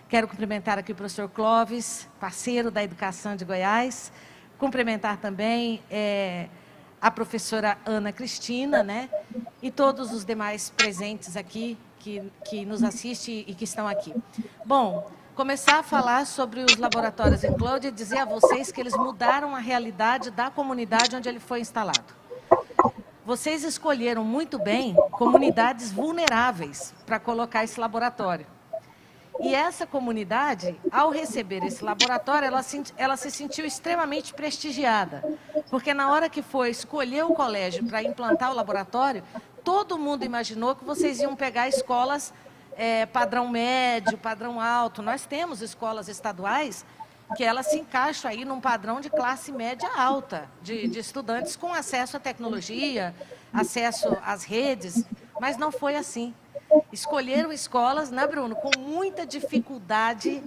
Quero cumprimentar aqui o professor Clóvis, parceiro da Educação de Goiás. Cumprimentar também a professora Ana Cristina, né? E todos os demais presentes aqui que nos assistem e que estão aqui. Bom, começar a falar sobre os laboratórios Include e dizer a vocês que eles mudaram a realidade da comunidade onde ele foi instalado. Vocês escolheram muito bem comunidades vulneráveis para colocar esse laboratório. E essa comunidade, ao receber esse laboratório, ela se sentiu extremamente prestigiada. Porque na hora que foi escolher o colégio para implantar o laboratório, todo mundo imaginou que vocês iam pegar escolas padrão médio, padrão alto. Nós temos escolas estaduais que elas se encaixam aí num padrão de classe média alta, de estudantes com acesso à tecnologia, acesso às redes, mas não foi assim. Escolheram escolas, né, Bruno, com muita dificuldade,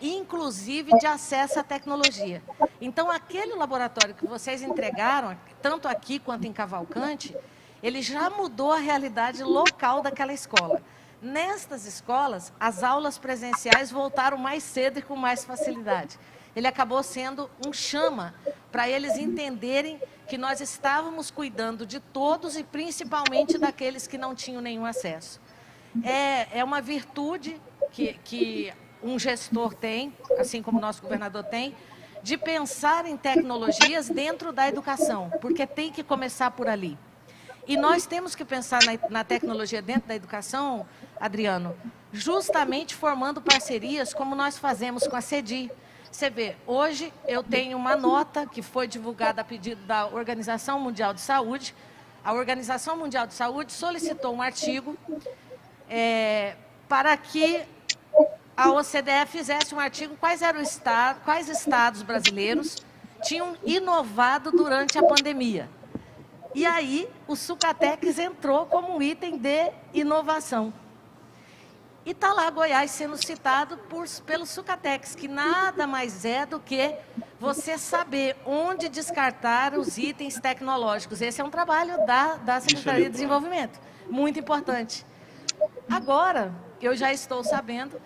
inclusive de acesso à tecnologia. Então, aquele laboratório que vocês entregaram, tanto aqui quanto em Cavalcante, ele já mudou a realidade local daquela escola. Nestas escolas, as aulas presenciais voltaram mais cedo e com mais facilidade. Ele acabou sendo um chama para eles entenderem que nós estávamos cuidando de todos e principalmente daqueles que não tinham nenhum acesso. É uma virtude que um gestor tem, assim como o nosso governador tem, de pensar em tecnologias dentro da educação, porque tem que começar por ali. E nós temos que pensar na tecnologia dentro da educação, Adriano, justamente formando parcerias como nós fazemos com a CEDI. Você vê, hoje eu tenho uma nota que foi divulgada a pedido da Organização Mundial de Saúde. A Organização Mundial de Saúde solicitou um artigo para que a OCDE fizesse um artigo quais estados brasileiros tinham inovado durante a pandemia. E aí, o Sucatex entrou como um item de inovação. E está lá Goiás sendo citado pelo Sucatex, que nada mais é do que você saber onde descartar os itens tecnológicos. Esse é um trabalho da Secretaria de Desenvolvimento, muito importante. Agora, eu já estou sabendo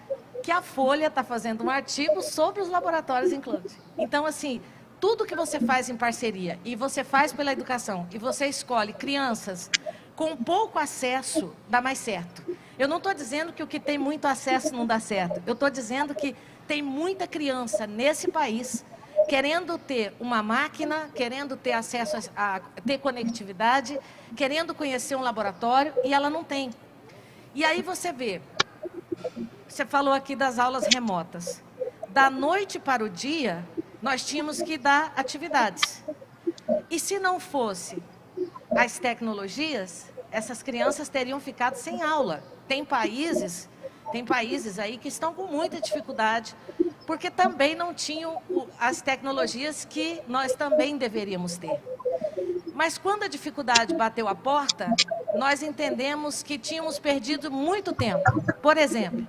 que a Folha está fazendo um artigo sobre os laboratórios Include. Então, assim, tudo que você faz em parceria, e você faz pela educação, e você escolhe crianças com pouco acesso, dá mais certo. Eu não estou dizendo que o que tem muito acesso não dá certo. Eu estou dizendo que tem muita criança nesse país querendo ter uma máquina, querendo ter acesso a ter conectividade, querendo conhecer um laboratório, e ela não tem. E aí você vê, você falou aqui das aulas remotas. Da noite para o dia, nós tínhamos que dar atividades. E se não fosse as tecnologias, essas crianças teriam ficado sem aula. Tem países aí que estão com muita dificuldade, porque também não tinham as tecnologias que nós também deveríamos ter. Mas quando a dificuldade bateu a porta, nós entendemos que tínhamos perdido muito tempo. Por exemplo,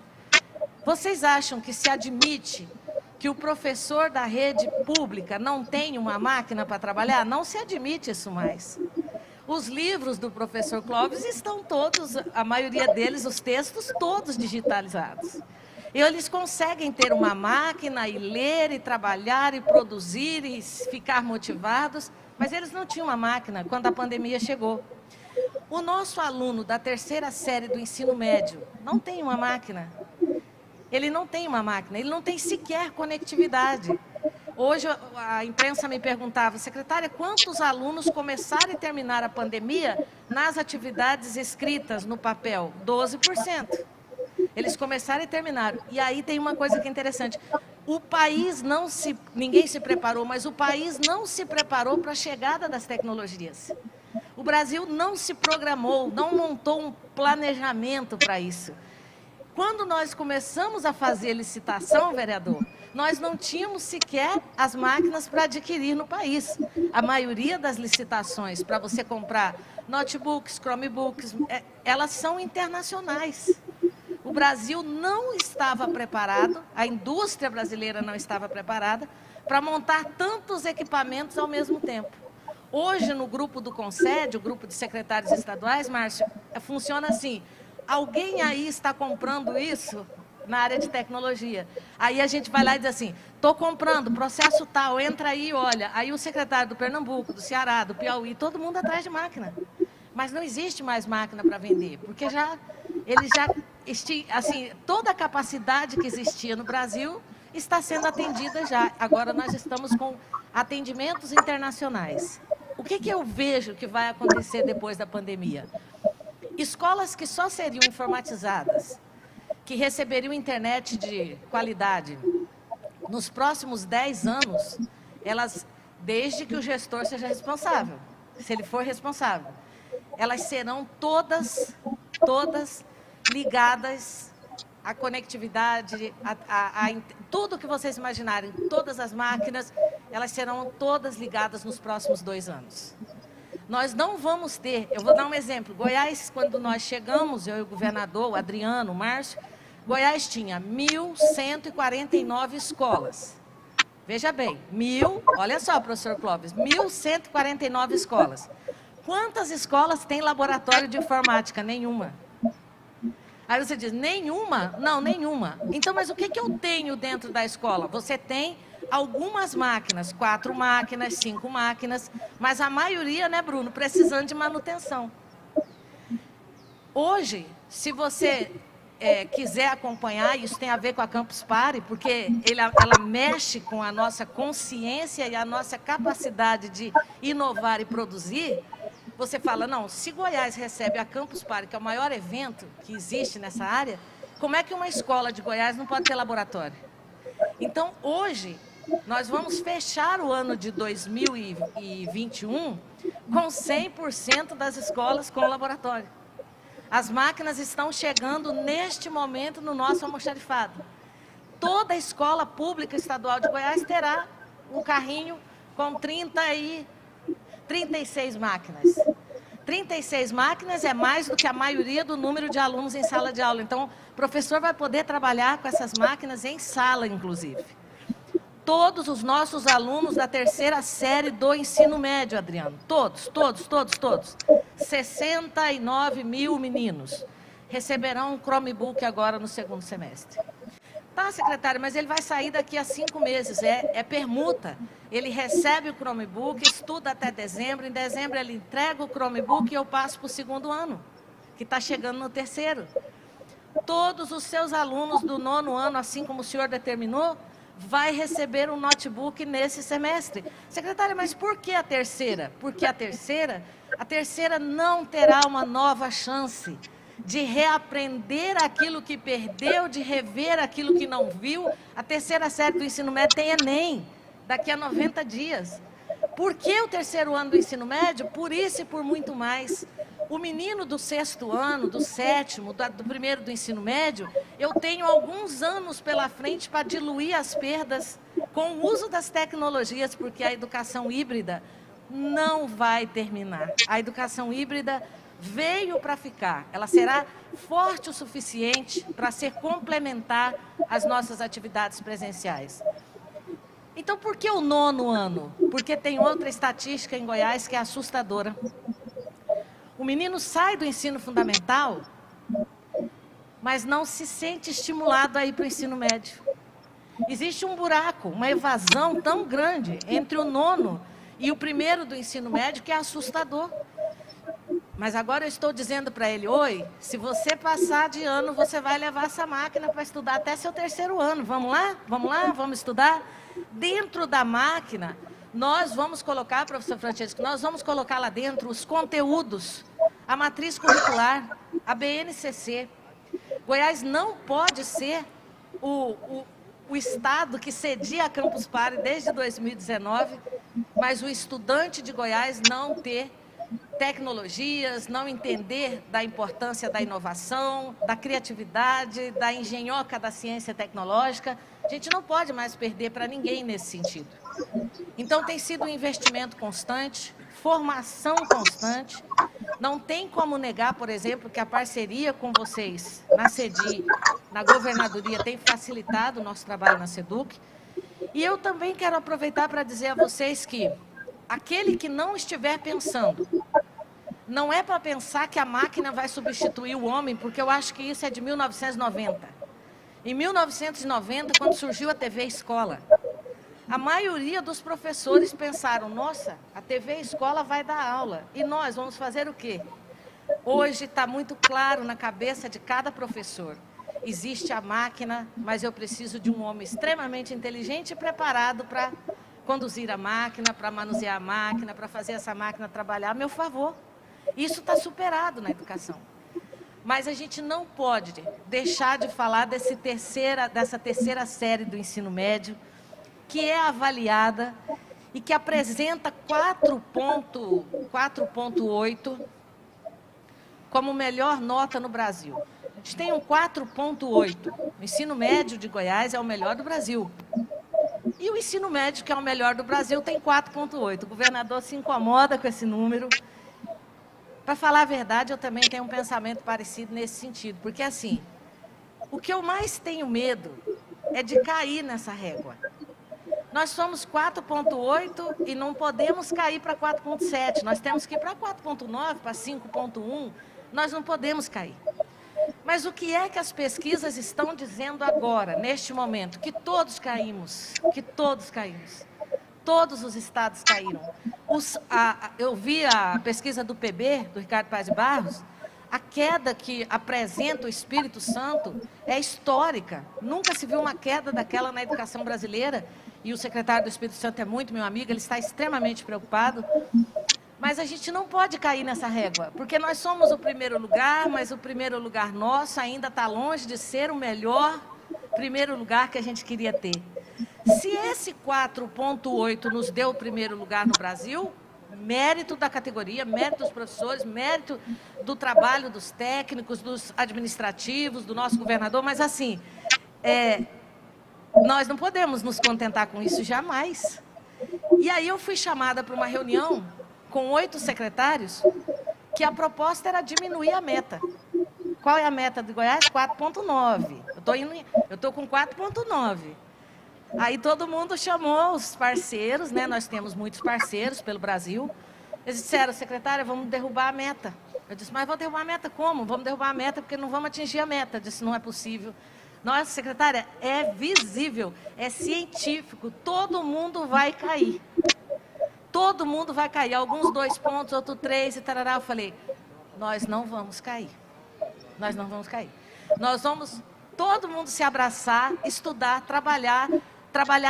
vocês acham que se admite que o professor da rede pública não tem uma máquina para trabalhar? Não se admite isso mais. Os livros do professor Clóvis estão todos, a maioria deles, os textos, todos digitalizados. E eles conseguem ter uma máquina e ler, e trabalhar, e produzir, e ficar motivados, mas eles não tinham uma máquina quando a pandemia chegou. O nosso aluno da terceira série do ensino médio não tem uma máquina. Ele não tem uma máquina, ele não tem sequer conectividade. Hoje a imprensa me perguntava, secretária, quantos alunos começaram e terminaram a pandemia nas atividades escritas no papel? 12%. Eles começaram e terminaram. E aí tem uma coisa que é interessante. O país ninguém se preparou, mas o país não se preparou para a chegada das tecnologias. O Brasil não se programou, não montou um planejamento para isso. Quando nós começamos a fazer licitação, vereador, nós não tínhamos sequer as máquinas para adquirir no país. A maioria das licitações para você comprar notebooks, Chromebooks, elas são internacionais. O Brasil não estava preparado, a indústria brasileira não estava preparada para montar tantos equipamentos ao mesmo tempo. Hoje, no grupo do Concede, o grupo de secretários estaduais, Márcio, funciona assim. Alguém aí está comprando isso? na área de tecnologia. Aí a gente vai lá e diz assim, estou comprando, processo tal, entra aí e olha. Aí o secretário do Pernambuco, do Ceará, do Piauí, todo mundo atrás de máquina. Mas não existe mais máquina para vender, porque assim, toda a capacidade que existia no Brasil está sendo atendida já. Agora nós estamos com atendimentos internacionais. O que eu vejo que vai acontecer depois da pandemia? Escolas que só seriam informatizadas, que receberiam internet de qualidade nos próximos 10 anos, elas, desde que o gestor seja responsável, se ele for responsável, elas serão todas ligadas à conectividade, a tudo que vocês imaginarem, todas as máquinas, elas serão todas ligadas nos próximos 2 anos. Nós não vamos ter, eu vou dar um exemplo, Goiás, quando nós chegamos, eu e o governador, o Adriano, o Márcio, Goiás tinha 1.149 escolas. Veja bem, olha só, professor Clóvis, 1.149 escolas. Quantas escolas tem laboratório de informática? Nenhuma. Aí você diz, nenhuma? Não, nenhuma. Então, mas o que eu tenho dentro da escola? Você tem algumas máquinas, 4 máquinas, 5 máquinas, mas a maioria, né, Bruno, precisando de manutenção. Hoje, se você quiser acompanhar, isso tem a ver com a Campus Party, porque ela mexe com a nossa consciência e a nossa capacidade de inovar e produzir, você fala, não, se Goiás recebe a Campus Party, que é o maior evento que existe nessa área, como é que uma escola de Goiás não pode ter laboratório? Então, hoje, nós vamos fechar o ano de 2021 com 100% das escolas com laboratório. As máquinas estão chegando neste momento no nosso almoxarifado. Toda escola pública estadual de Goiás terá um carrinho com 36 máquinas. 36 máquinas é mais do que a maioria do número de alunos em sala de aula. Então, o professor vai poder trabalhar com essas máquinas em sala, inclusive. Todos os nossos alunos da 3ª série do ensino médio, Adriano, todos, 69 mil meninos, receberão um Chromebook agora no 2º semestre. Tá, secretário, mas ele vai sair daqui a 5 meses, é permuta. Ele recebe o Chromebook, estuda até dezembro, em dezembro ele entrega o Chromebook e eu passo para o 2º ano, que está chegando no 3º. Todos os seus alunos do 9º ano, assim como o senhor determinou, vai receber um notebook nesse semestre. Secretária, mas por que a 3ª? Porque a 3ª não terá uma nova chance de reaprender aquilo que perdeu, de rever aquilo que não viu. A 3ª série do ensino médio tem Enem, daqui a 90 dias. Por que o 3º ano do ensino médio? Por isso e por muito mais. O menino do 6º ano, do 7º, do 1º do ensino médio, eu tenho alguns anos pela frente para diluir as perdas com o uso das tecnologias, porque a educação híbrida não vai terminar. A educação híbrida veio para ficar. Ela será forte o suficiente para ser complementar às nossas atividades presenciais. Então, por que o 9º ano? Porque tem outra estatística em Goiás que é assustadora. O menino sai do ensino fundamental, mas não se sente estimulado a ir para o ensino médio. Existe um buraco, uma evasão tão grande entre o 9º e o 1º do ensino médio que é assustador. Mas agora eu estou dizendo para ele, oi, se você passar de ano, você vai levar essa máquina para estudar até seu 3º ano. Vamos lá? Vamos lá? Vamos estudar? Dentro da máquina, nós vamos colocar, professor Francesco, nós vamos colocar lá dentro os conteúdos, a matriz curricular, a BNCC. Goiás não pode ser o estado que cedia a Campus Party desde 2019, mas o estudante de Goiás não ter tecnologias, não entender da importância da inovação, da criatividade, da engenhoca da ciência tecnológica. A gente não pode mais perder para ninguém nesse sentido. Então, tem sido um investimento constante, formação constante. Não tem como negar, por exemplo, que a parceria com vocês na CEDI, na governadoria, tem facilitado o nosso trabalho na SEDUC. E eu também quero aproveitar para dizer a vocês que aquele que não estiver pensando, não é para pensar que a máquina vai substituir o homem, porque eu acho que isso é de 1990. Em 1990, quando surgiu a TV Escola, a maioria dos professores pensaram, nossa, a TV Escola vai dar aula, e nós vamos fazer o quê? Hoje está muito claro na cabeça de cada professor. Existe a máquina, mas eu preciso de um homem extremamente inteligente e preparado para conduzir a máquina, para manusear a máquina, para fazer essa máquina trabalhar a meu favor. Isso está superado na educação. Mas a gente não pode deixar de falar dessa terceira série do ensino médio, que é avaliada e que apresenta 4,8 como melhor nota no Brasil. A gente tem um 4,8. O ensino médio de Goiás é o melhor do Brasil. E o ensino médio, que é o melhor do Brasil, tem 4,8. O governador se incomoda com esse número. Para falar a verdade, eu também tenho um pensamento parecido nesse sentido. Porque, assim, o que eu mais tenho medo é de cair nessa régua. Nós somos 4,8 e não podemos cair para 4,7. Nós temos que ir para 4,9, para 5,1. Nós não podemos cair. Mas o que é que as pesquisas estão dizendo agora, neste momento? Que todos caímos, que todos caímos. Todos os estados caíram. Eu vi a pesquisa do PB, do Ricardo Paz de Barros, a queda que apresenta o Espírito Santo é histórica. Nunca se viu uma queda daquela na educação brasileira. E o secretário do Espírito Santo é muito meu amigo, ele está extremamente preocupado. Mas a gente não pode cair nessa régua, porque nós somos o primeiro lugar, mas o primeiro lugar nosso ainda está longe de ser o melhor primeiro lugar que a gente queria ter. Se esse 4,8 nos deu o primeiro lugar no Brasil, mérito da categoria, mérito dos professores, mérito do trabalho dos técnicos, dos administrativos, do nosso governador, mas assim, nós não podemos nos contentar com isso jamais. E aí eu fui chamada para uma reunião com 8 secretários, que a proposta era diminuir a meta. Qual é a meta de Goiás? 4,9. Eu estou com 4,9. Aí todo mundo chamou os parceiros, né? Nós temos muitos parceiros pelo Brasil. Eles disseram, secretária, vamos derrubar a meta. Eu disse, mas vou derrubar a meta como? Vamos derrubar a meta porque não vamos atingir a meta. Eu disse, não é possível. Nossa, secretária, é visível, é científico, todo mundo vai cair. Todo mundo vai cair, alguns 2 pontos, outros 3 e tarará. Eu falei, nós não vamos cair. Nós não vamos cair. Nós vamos, todo mundo se abraçar, estudar, trabalhar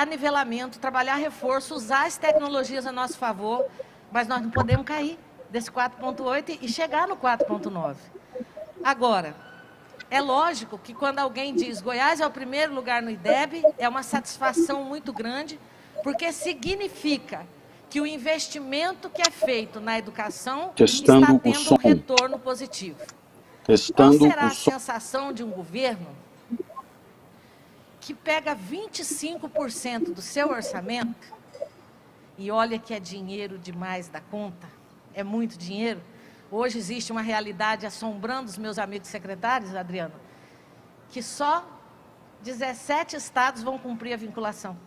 nivelamento, trabalhar reforço, usar as tecnologias a nosso favor, mas nós não podemos cair desse 4,8 e chegar no 4,9. Agora, é lógico que quando alguém diz Goiás é o primeiro lugar no IDEB, é uma satisfação muito grande, porque significa que o investimento que é feito na educação está tendo um retorno positivo. Qual será a sensação de um governo que pega 25% do seu orçamento, e olha que é dinheiro demais da conta, é muito dinheiro. Hoje existe uma realidade assombrando os meus amigos secretários, Adriano, que só 17 estados vão cumprir a vinculação.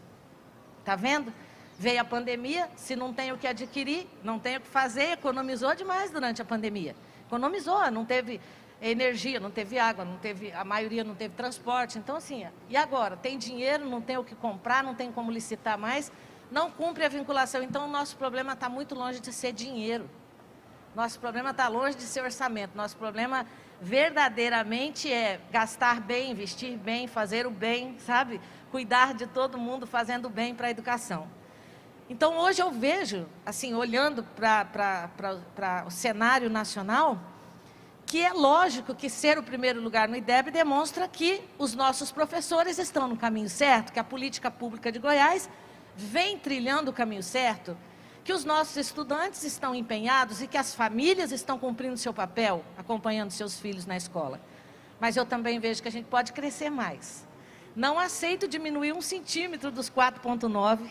Está vendo? Veio a pandemia, se não tem o que adquirir, não tem o que fazer, economizou demais durante a pandemia. Economizou, não teve energia, não teve água, a maioria não teve transporte. Então, assim, e agora? Tem dinheiro, não tem o que comprar, não tem como licitar mais, não cumpre a vinculação. Então, o nosso problema está muito longe de ser dinheiro. Nosso problema está longe de ser orçamento. Nosso problema verdadeiramente é gastar bem, investir bem, fazer o bem, sabe? Cuidar de todo mundo, fazendo o bem para a educação. Então, hoje eu vejo, assim, olhando para o cenário nacional, que é lógico que ser o primeiro lugar no IDEB demonstra que os nossos professores estão no caminho certo, que a política pública de Goiás vem trilhando o caminho certo, que os nossos estudantes estão empenhados e que as famílias estão cumprindo seu papel, acompanhando seus filhos na escola. Mas eu também vejo que a gente pode crescer mais. Não aceito diminuir 1 centímetro dos 4,9.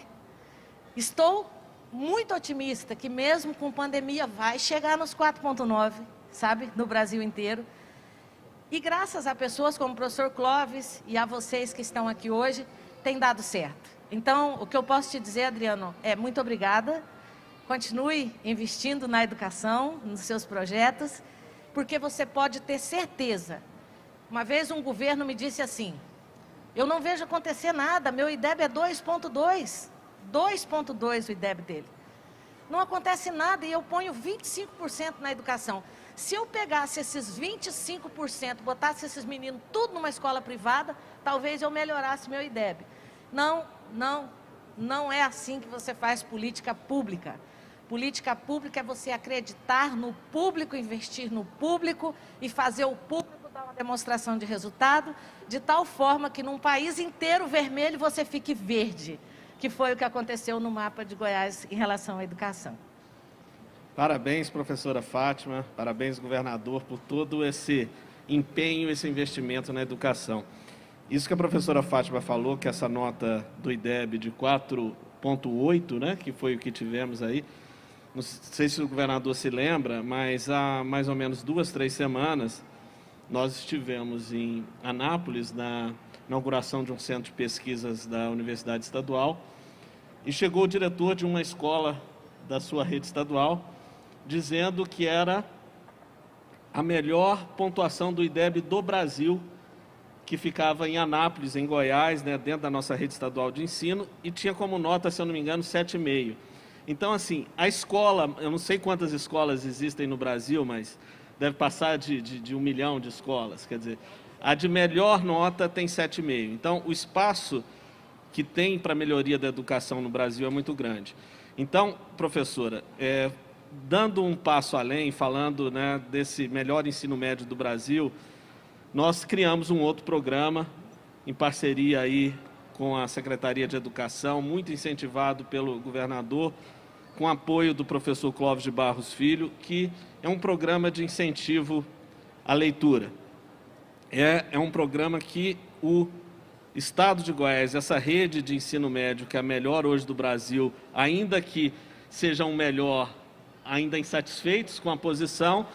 Estou muito otimista que mesmo com pandemia vai chegar nos 4,9, sabe, no Brasil inteiro. E graças a pessoas como o professor Clóvis e a vocês que estão aqui hoje, tem dado certo. Então, o que eu posso te dizer, Adriano, é muito obrigada. Continue investindo na educação, nos seus projetos, porque você pode ter certeza. Uma vez um governo me disse assim, Eu não vejo acontecer nada, meu IDEB é 2,2. 2,2 o IDEB dele. Não acontece nada e eu ponho 25% na educação. Se eu pegasse esses 25%, botasse esses meninos tudo numa escola privada, talvez eu melhorasse meu IDEB. Não é assim que você faz política pública. Política pública é você acreditar no público, investir no público e fazer o público dar uma demonstração de resultado, de tal forma que num país inteiro vermelho você fique verde, que foi o que aconteceu no mapa de Goiás em relação à educação. Parabéns, professora Fátima, parabéns, governador, por todo esse empenho, esse investimento na educação. Isso que a professora Fátima falou, que essa nota do IDEB de 4,8, né, que foi o que tivemos aí, não sei se o governador se lembra, mas há mais ou menos 2, 3 semanas, nós estivemos em Anápolis, na inauguração de um centro de pesquisas da Universidade Estadual, e chegou o diretor de uma escola da sua rede estadual, dizendo que era a melhor pontuação do IDEB do Brasil, que ficava em Anápolis, em Goiás, né, dentro da nossa rede estadual de ensino, e tinha como nota, se eu não me engano, 7,5. Então, assim, a escola, eu não sei quantas escolas existem no Brasil, mas deve passar de 1 milhão de escolas, quer dizer, a de melhor nota tem 7,5. Então, o espaço que tem para a melhoria da educação no Brasil é muito grande. Então, professora, dando um passo além, falando, né, desse melhor ensino médio do Brasil, nós criamos um outro programa em parceria aí com a Secretaria de Educação, muito incentivado pelo governador, com apoio do professor Clóvis de Barros Filho, que é um programa de incentivo à leitura. É um programa que o Estado de Goiás, essa rede de ensino médio, que é a melhor hoje do Brasil, ainda que sejam melhor, ainda insatisfeitos com a posição,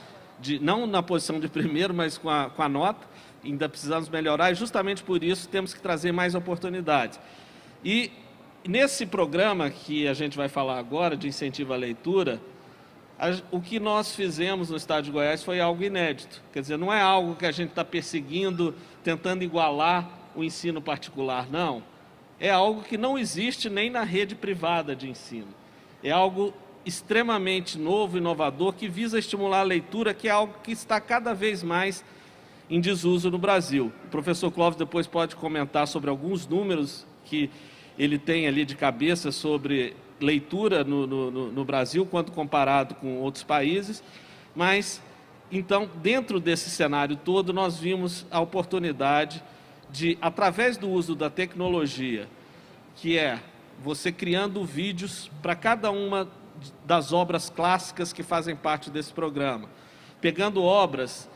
não na posição de primeiro, mas com a nota, ainda precisamos melhorar, e justamente por isso temos que trazer mais oportunidades. E nesse programa que a gente vai falar agora, de incentivo à leitura, o que nós fizemos no Estado de Goiás foi algo inédito. Quer dizer, não é algo que a gente está perseguindo, tentando igualar o ensino particular, não. É algo que não existe nem na rede privada de ensino. É algo extremamente novo, inovador, que visa estimular a leitura, que é algo que está cada vez mais em desuso no Brasil. O professor Clóvis depois pode comentar sobre alguns números que ele tem ali de cabeça sobre leitura no Brasil, quando comparado com outros países, mas, então, dentro desse cenário todo, nós vimos a oportunidade de, através do uso da tecnologia, que é você criando vídeos para cada uma das obras clássicas que fazem parte desse programa, pegando obras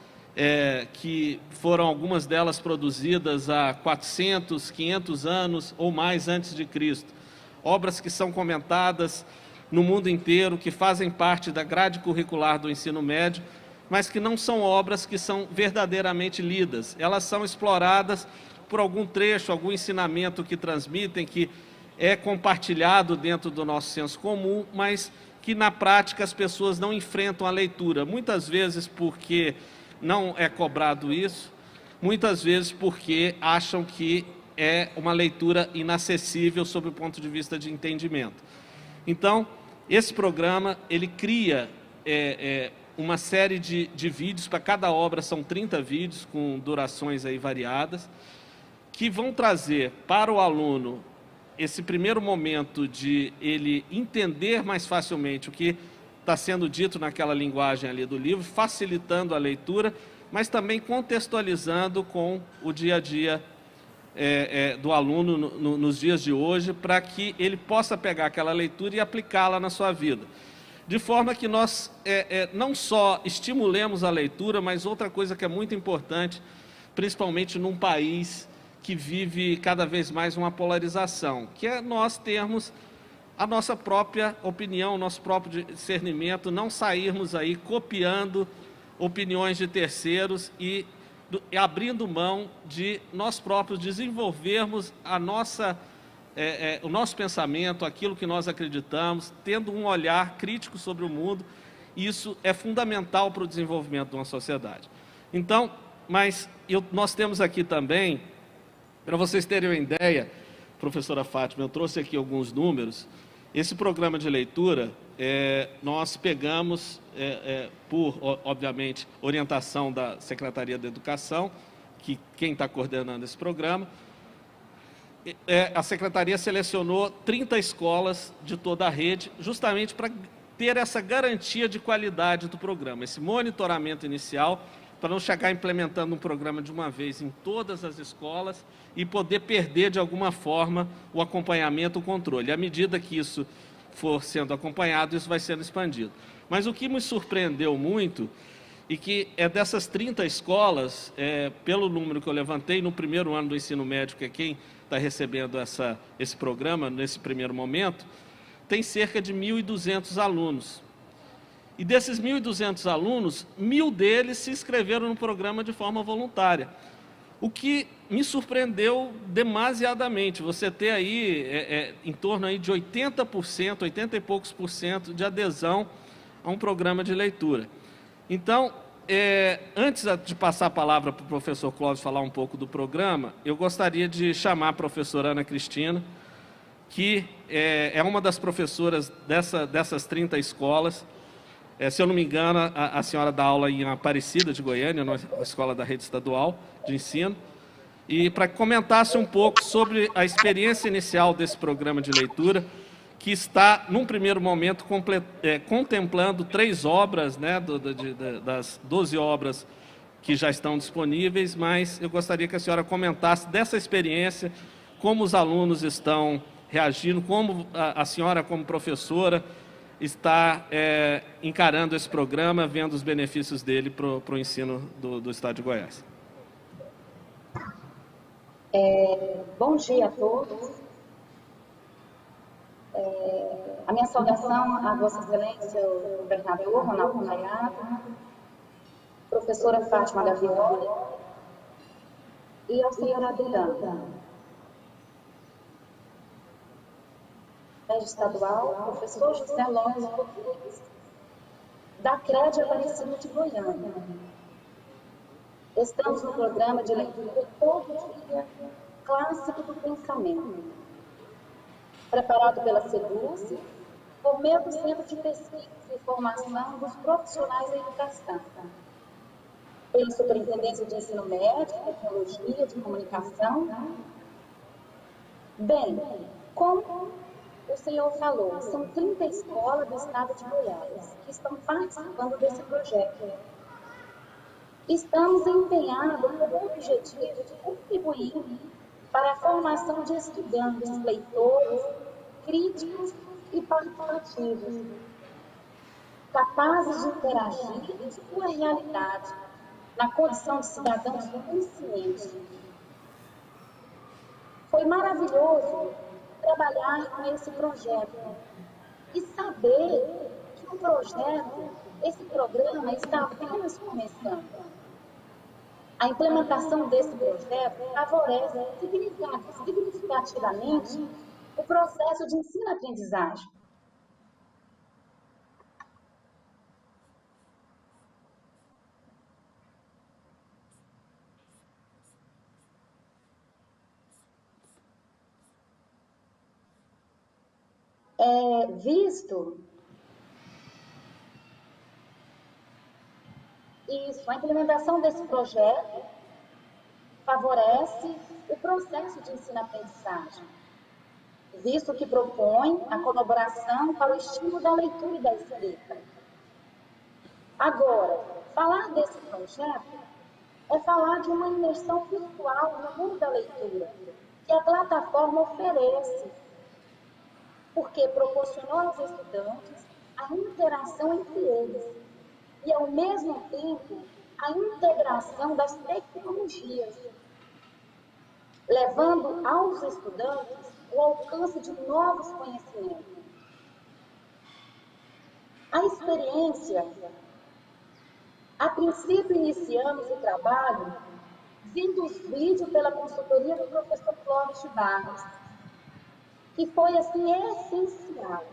que foram algumas delas produzidas há 400, 500 anos ou mais antes de Cristo. Obras que são comentadas no mundo inteiro, que fazem parte da grade curricular do ensino médio, mas que não são obras que são verdadeiramente lidas. Elas são exploradas por algum trecho, algum ensinamento que transmitem, que é compartilhado dentro do nosso senso comum, mas que na prática as pessoas não enfrentam a leitura. Muitas vezes porque não é cobrado isso, muitas vezes porque acham que é uma leitura inacessível sob o ponto de vista de entendimento. Então, esse programa, ele cria uma série de vídeos, para cada obra são 30 vídeos, com durações aí variadas, que vão trazer para o aluno esse primeiro momento de ele entender mais facilmente o que está sendo dito naquela linguagem ali do livro, facilitando a leitura, mas também contextualizando com o dia a dia do aluno nos dias de hoje, para que ele possa pegar aquela leitura e aplicá-la na sua vida. De forma que nós não só estimulemos a leitura, mas outra coisa que é muito importante, principalmente num país que vive cada vez mais uma polarização, que é nós termos a nossa própria opinião, o nosso próprio discernimento, não sairmos aí copiando opiniões de terceiros e abrindo mão de nós próprios desenvolvermos o nosso pensamento, aquilo que nós acreditamos, tendo um olhar crítico sobre o mundo. Isso é fundamental para o desenvolvimento de uma sociedade. Então, nós temos aqui também Para vocês terem uma ideia, professora Fátima, eu trouxe aqui alguns números. Esse programa de leitura, nós pegamos, obviamente, orientação da Secretaria da Educação, que quem está coordenando esse programa, a Secretaria selecionou 30 escolas de toda a rede, justamente para ter essa garantia de qualidade do programa, esse monitoramento inicial, para não chegar implementando um programa de uma vez em todas as escolas e poder perder, de alguma forma, o acompanhamento, o controle. À medida que isso for sendo acompanhado, isso vai sendo expandido. Mas o que me surpreendeu muito, e que é dessas 30 escolas, pelo número que eu levantei, no primeiro ano do ensino médio, que é quem está recebendo esse programa, nesse primeiro momento, tem cerca de 1.200 alunos. E desses 1.200 alunos, 1.000 deles se inscreveram no programa de forma voluntária. O que me surpreendeu demasiadamente, você ter aí em torno aí de 80%, 80 e poucos por cento de adesão a um programa de leitura. Então, antes de passar a palavra para o professor Clóvis falar um pouco do programa, eu gostaria de chamar a professora Ana Cristina, que é uma das professoras dessas 30 escolas. Se eu não me engano, a senhora dá aula em Aparecida de Goiânia, na escola da rede estadual de ensino, e para que comentasse um pouco sobre a experiência inicial desse programa de leitura, que está, num primeiro momento, contemplando 3 obras, né, das 12 obras que já estão disponíveis, mas eu gostaria que a senhora comentasse dessa experiência, como os alunos estão reagindo, como a senhora, como professora, está encarando esse programa, vendo os benefícios dele para o ensino do Estado de Goiás. Bom dia a todos. A minha saudação a Vossa Excelência, o governador Ronaldo Caiado, professora Fátima Gavioli e ao senhor Adriano, estadual, professor José Lopes Rodrigues, da CRED Aparecida de Goiânia. Estamos no programa de leitura todo dia clássico do pensamento, preparado pela SEDUC, por meio do Centro de Pesquisa e Formação dos Profissionais da Educação, pela Superintendência de Ensino Médio, Tecnologia, de Comunicação. Bem, como o senhor falou, são 30 escolas do estado de Goiás que estão participando desse projeto. Estamos empenhados com o objetivo de contribuir para a formação de estudantes, leitores, críticos e participativos, capazes de interagir com a realidade, na condição de cidadãos conscientes. Foi maravilhoso trabalhar com esse projeto e saber que o projeto, esse programa está apenas começando. A implementação desse projeto favorece significativamente o processo de ensino-aprendizagem. Visto isso, a implementação desse projeto favorece o processo de ensino-aprendizagem, visto que propõe a colaboração para o estímulo da leitura e da escrita. Agora, falar desse projeto é falar de uma imersão virtual no mundo da leitura, que a plataforma oferece, porque proporcionou aos estudantes a interação entre eles e, ao mesmo tempo, a integração das tecnologias, levando aos estudantes o alcance de novos conhecimentos. A experiência, a princípio iniciamos o trabalho vendo os vídeos pela consultoria do professor Clóvis de Barros, que foi assim essencial.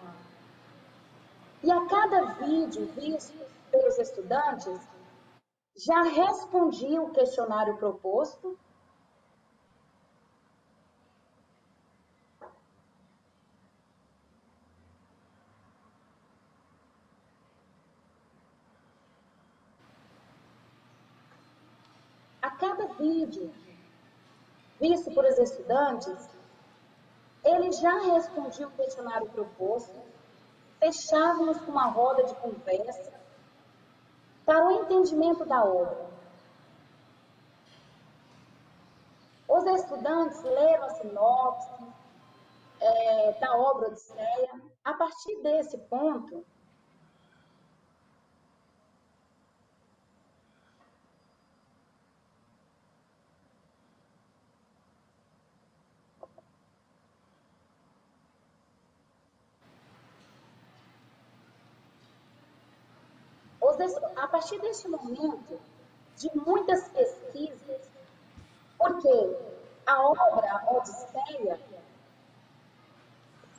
E a cada vídeo visto pelos estudantes, já respondia o questionário proposto cada vídeo visto por os estudantes, ele já respondia o questionário proposto, fechávamos com uma roda de conversa para o entendimento da obra. Os estudantes leram a sinopse da obra Odisseia. A partir desse ponto, a partir deste momento, de muitas pesquisas, porque a obra Odisseia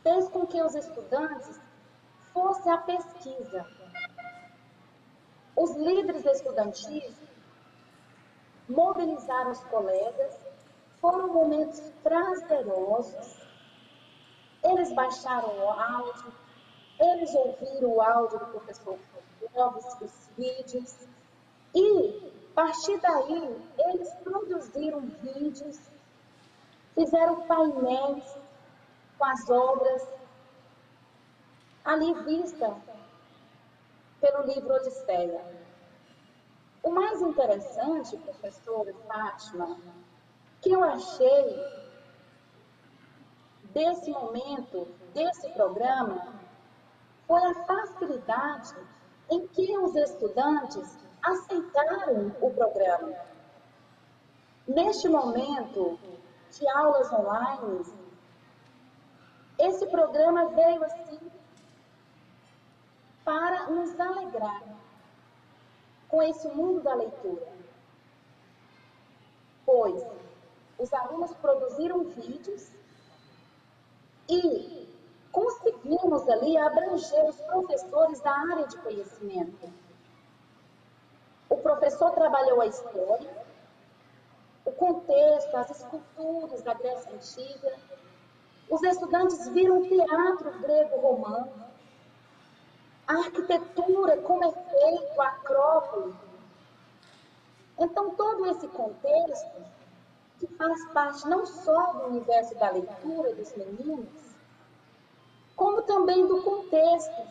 fez com que os estudantes fossem à pesquisa. Os líderes estudantis mobilizaram os colegas, foram momentos prazerosos, eles baixaram o áudio, eles ouviram o áudio do professor Clóvis, os vídeos, e, a partir daí, eles produziram vídeos, fizeram painéis com as obras ali vistas pelo livro Odisseia. O mais interessante, professora Fátima, que eu achei desse momento, desse programa, foi a facilidade em que os estudantes aceitaram o programa. Neste momento de aulas online, esse programa veio assim para nos alegrar com esse mundo da leitura, pois os alunos produziram vídeos e conseguimos ali abranger os professores da área de conhecimento. O professor trabalhou a história, o contexto, as esculturas da Grécia Antiga. Os estudantes viram o teatro grego-romano, a arquitetura, como é feito, a Acrópole. Então, todo esse contexto, que faz parte não só do universo da leitura dos meninos, como também do contexto,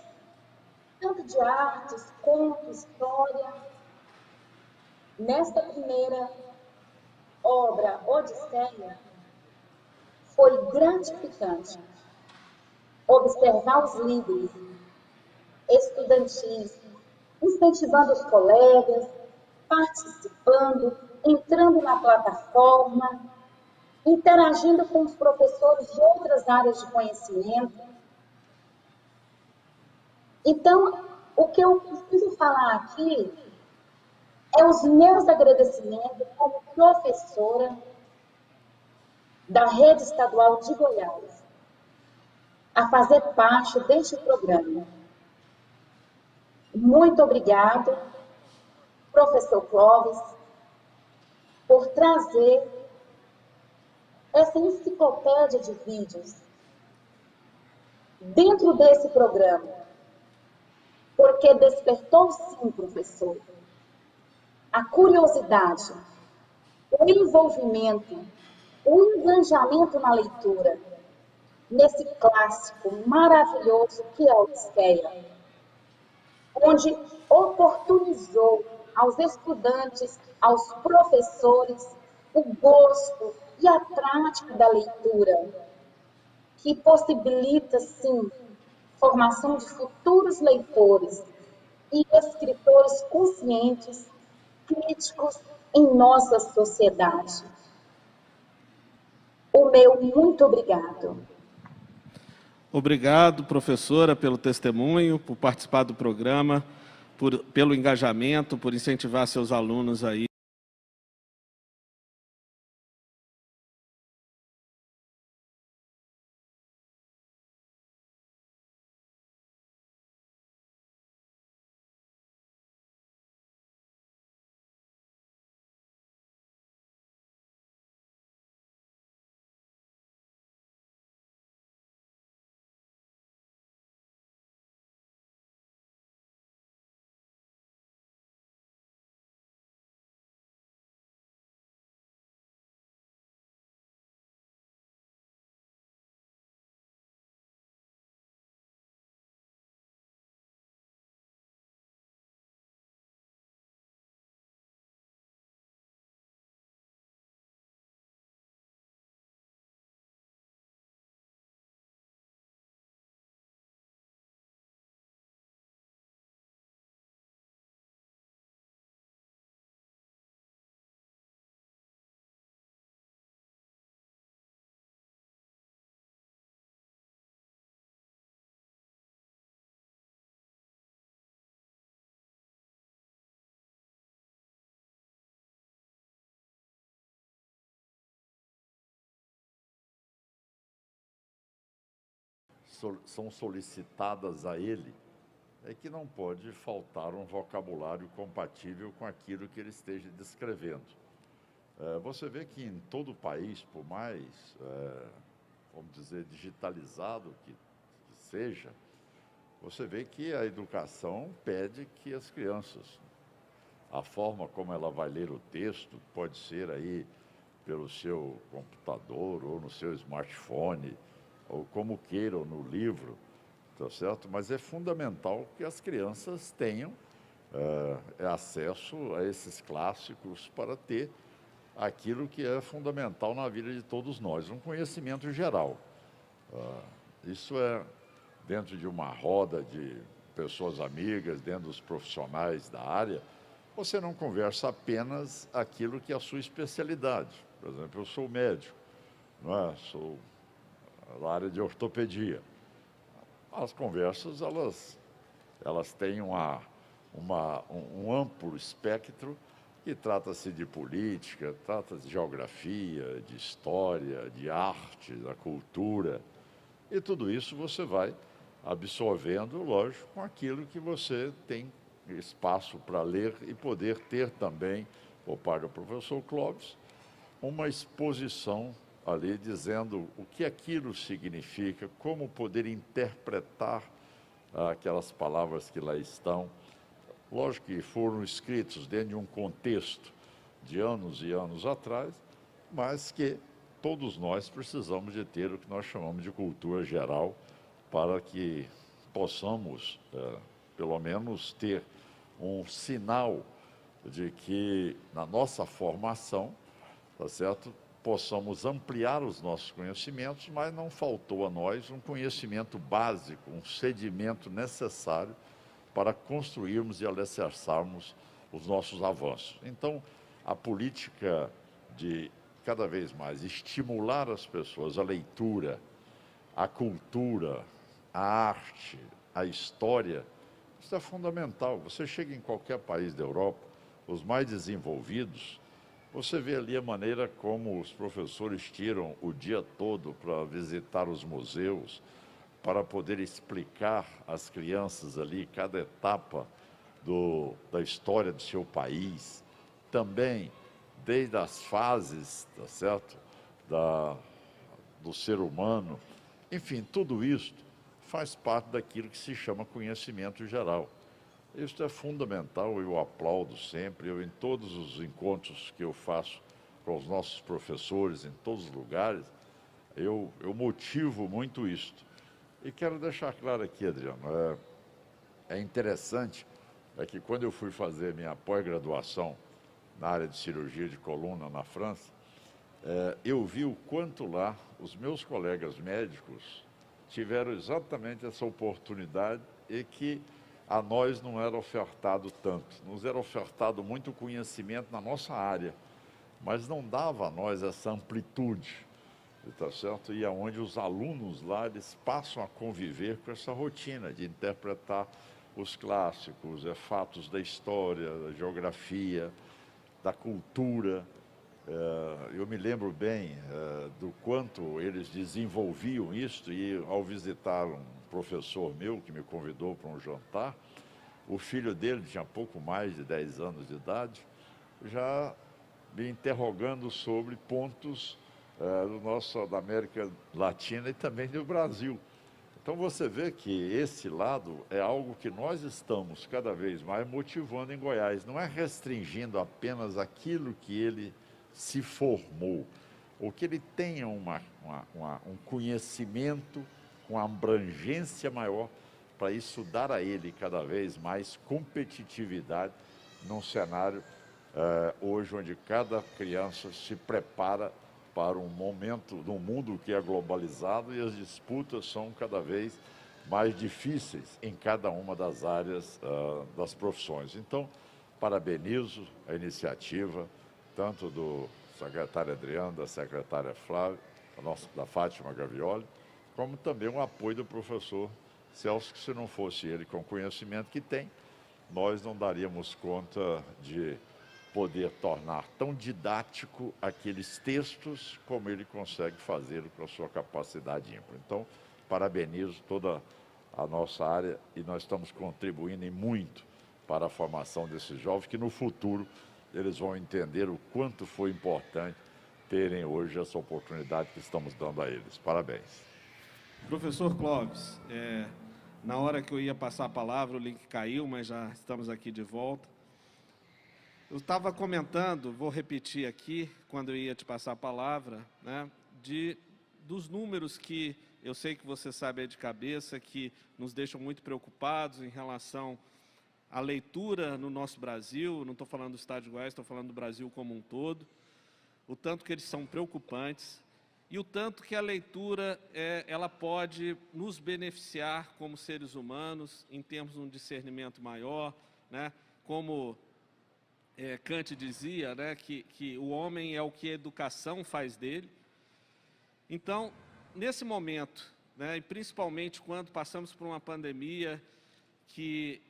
tanto de artes, conto, história. Nesta primeira obra, Odisseia, foi gratificante observar os líderes estudantis incentivando os colegas, participando, entrando na plataforma, interagindo com os professores de outras áreas de conhecimento. Então, o que eu preciso falar aqui é os meus agradecimentos como professora da Rede Estadual de Goiás a fazer parte deste programa. Muito obrigado, professor Clóvis, por trazer essa enciclopédia de vídeos dentro desse programa, porque despertou sim, professor, a curiosidade, o envolvimento, o engajamento na leitura, nesse clássico maravilhoso que é a Odisseia, onde oportunizou aos estudantes, aos professores, o gosto e a prática da leitura, que possibilita, sim, formação de futuros leitores e escritores conscientes, críticos em nossa sociedade. O meu muito obrigado. Obrigado, professora, pelo testemunho, por participar do programa, pelo engajamento, por incentivar seus alunos aí. são solicitadas a ele, é que não pode faltar um vocabulário compatível com aquilo que ele esteja descrevendo. Você vê que em todo o país, por mais, vamos dizer, digitalizado que seja, você vê que a educação pede que as crianças, a forma como ela vai ler o texto, pode ser aí pelo seu computador ou no seu smartphone, ou como queiram no livro, tá certo? Mas é fundamental que as crianças tenham acesso a esses clássicos para ter aquilo que é fundamental na vida de todos nós, um conhecimento geral. Isso é dentro de uma roda de pessoas amigas, dentro dos profissionais da área, você não conversa apenas aquilo que é a sua especialidade. Por exemplo, eu sou médico, não é? Sou da área de ortopedia. As conversas, elas têm um amplo espectro e trata-se de política, trata-se de geografia, de história, de arte, da cultura. E tudo isso você vai absorvendo, lógico, com aquilo que você tem espaço para ler e poder ter também, por parte do professor Clóvis, uma exposição ali dizendo o que aquilo significa, como poder interpretar aquelas palavras que lá estão. Lógico que foram escritos dentro de um contexto de anos e anos atrás, mas que todos nós precisamos de ter o que nós chamamos de cultura geral para que possamos, pelo menos, ter um sinal de que na nossa formação, tá certo, possamos ampliar os nossos conhecimentos, mas não faltou a nós um conhecimento básico, um sedimento necessário para construirmos e alicerçarmos os nossos avanços. Então, a política de cada vez mais estimular as pessoas à leitura, à cultura, à arte, à história, isso é fundamental. Você chega em qualquer país da Europa, os mais desenvolvidos, você vê ali a maneira como os professores tiram o dia todo para visitar os museus, para poder explicar às crianças ali cada etapa da história do seu país. Também, desde as fases, tá certo? Do ser humano. Enfim, tudo isso faz parte daquilo que se chama conhecimento geral. Isso é fundamental, eu aplaudo sempre, em todos os encontros que eu faço com os nossos professores, em todos os lugares, eu motivo muito isto. E quero deixar claro aqui, Adriano, é interessante que quando eu fui fazer minha pós-graduação na área de cirurgia de coluna na França, eu vi o quanto lá os meus colegas médicos tiveram exatamente essa oportunidade e que a nós não era ofertado tanto. Nos era ofertado muito conhecimento na nossa área, mas não dava a nós essa amplitude, tá certo? E aonde os alunos lá, eles passam a conviver com essa rotina de interpretar os clássicos, fatos da história, da geografia, da cultura. Eu me lembro bem do quanto eles desenvolviam isso, e ao visitar um professor meu que me convidou para um jantar, o filho dele tinha pouco mais de 10 anos de idade, já me interrogando sobre pontos da América Latina e também do Brasil. Então você vê que esse lado é algo que nós estamos cada vez mais motivando em Goiás, não é restringindo apenas aquilo que ele se formou, ou que ele tenha um conhecimento com abrangência maior, para isso dar a ele cada vez mais competitividade num cenário hoje onde cada criança se prepara para um momento, num mundo que é globalizado e as disputas são cada vez mais difíceis em cada uma das áreas das profissões. Então, parabenizo a iniciativa, tanto do secretário Adriano, da secretária Flávia, da Fátima Gavioli, como também o apoio do professor Celso, que se não fosse ele com o conhecimento que tem, nós não daríamos conta de poder tornar tão didático aqueles textos como ele consegue fazer com a sua capacidade ímpar. Então, parabenizo toda a nossa área e nós estamos contribuindo em muito para a formação desses jovens, que no futuro eles vão entender o quanto foi importante terem hoje essa oportunidade que estamos dando a eles. Parabéns. Professor Clóvis, na hora que eu ia passar a palavra, o link caiu, mas já estamos aqui de volta. Eu estava comentando, vou repetir aqui, quando eu ia te passar a palavra, né, dos números que eu sei que você sabe aí de cabeça, que nos deixam muito preocupados em relação à leitura no nosso Brasil. Não estou falando do Estado de Goiás, estou falando do Brasil como um todo. O tanto que eles são preocupantes e o tanto que a leitura ela pode nos beneficiar como seres humanos, em termos de um discernimento maior, né? Como Kant dizia, né, que o homem é o que a educação faz dele. Então, nesse momento, né, e principalmente quando passamos por uma pandemia que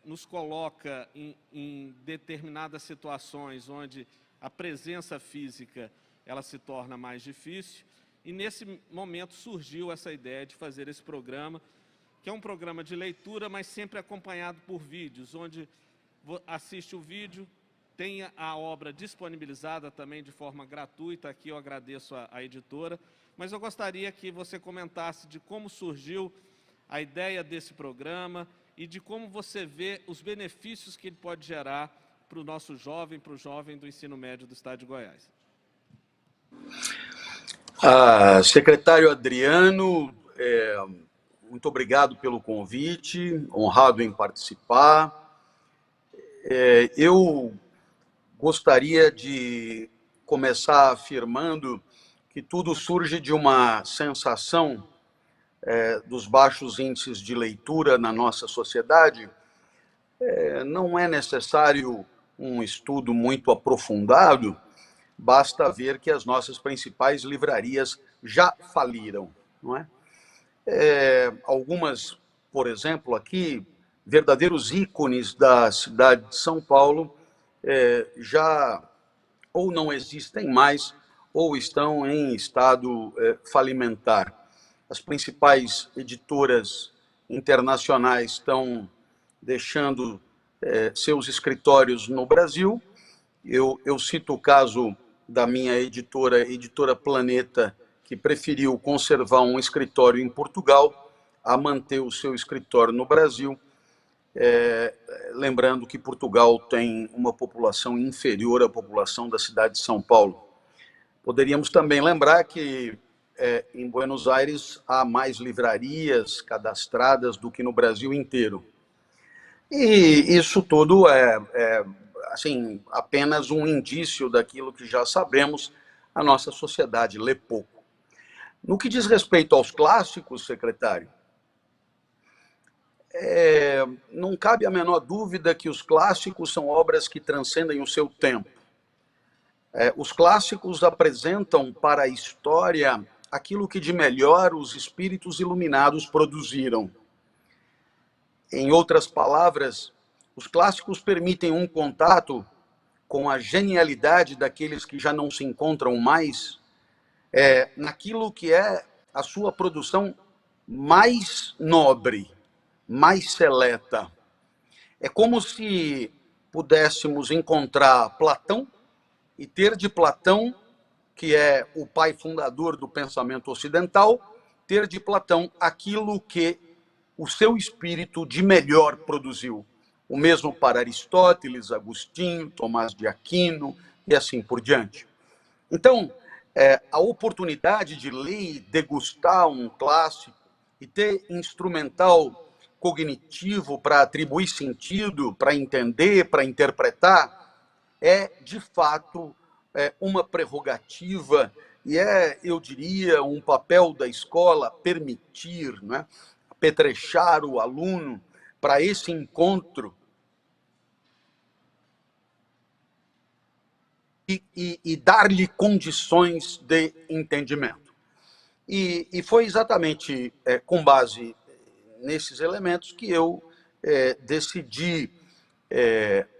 nos coloca em determinadas situações onde a presença física ela se torna mais difícil, e nesse momento surgiu essa ideia de fazer esse programa, que é um programa de leitura, mas sempre acompanhado por vídeos, onde assiste o vídeo, tem a obra disponibilizada também de forma gratuita. Aqui eu agradeço a editora, mas eu gostaria que você comentasse de como surgiu a ideia desse programa e de como você vê os benefícios que ele pode gerar para o nosso jovem, para o jovem do ensino médio do Estado de Goiás. Secretário Adriano, muito obrigado pelo convite, honrado em participar. Eu gostaria de começar afirmando que tudo surge de uma sensação dos baixos índices de leitura na nossa sociedade. Não é necessário um estudo muito aprofundado, basta ver que as nossas principais livrarias já faliram, não é? Algumas, por exemplo, aqui, verdadeiros ícones da cidade de São Paulo, já ou não existem mais, ou estão em estado falimentar. As principais editoras internacionais estão deixando seus escritórios no Brasil. Eu cito o caso da minha editora Planeta, que preferiu conservar um escritório em Portugal a manter o seu escritório no Brasil. Lembrando que Portugal tem uma população inferior à população da cidade de São Paulo. Poderíamos também lembrar que em Buenos Aires há mais livrarias cadastradas do que no Brasil inteiro. E isso tudo assim, apenas um indício daquilo que já sabemos. A nossa sociedade lê pouco. No que diz respeito aos clássicos, secretário, não cabe a menor dúvida que os clássicos são obras que transcendem o seu tempo. Os clássicos apresentam para a história aquilo que de melhor os espíritos iluminados produziram. Em outras palavras, os clássicos permitem um contato com a genialidade daqueles que já não se encontram mais, naquilo que é a sua produção mais nobre, mais seleta. É como se pudéssemos encontrar Platão e ter de Platão, que é o pai fundador do pensamento ocidental, ter de Platão aquilo que o seu espírito de melhor produziu. O mesmo para Aristóteles, Agostinho, Tomás de Aquino e assim por diante. Então, a oportunidade de ler e degustar um clássico e ter instrumental cognitivo para atribuir sentido, para entender, para interpretar, de fato, uma prerrogativa e eu diria, um papel da escola permitir, né, apetrechar o aluno para esse encontro e dar-lhe condições de entendimento. E foi exatamente com base nesses elementos que eu decidi,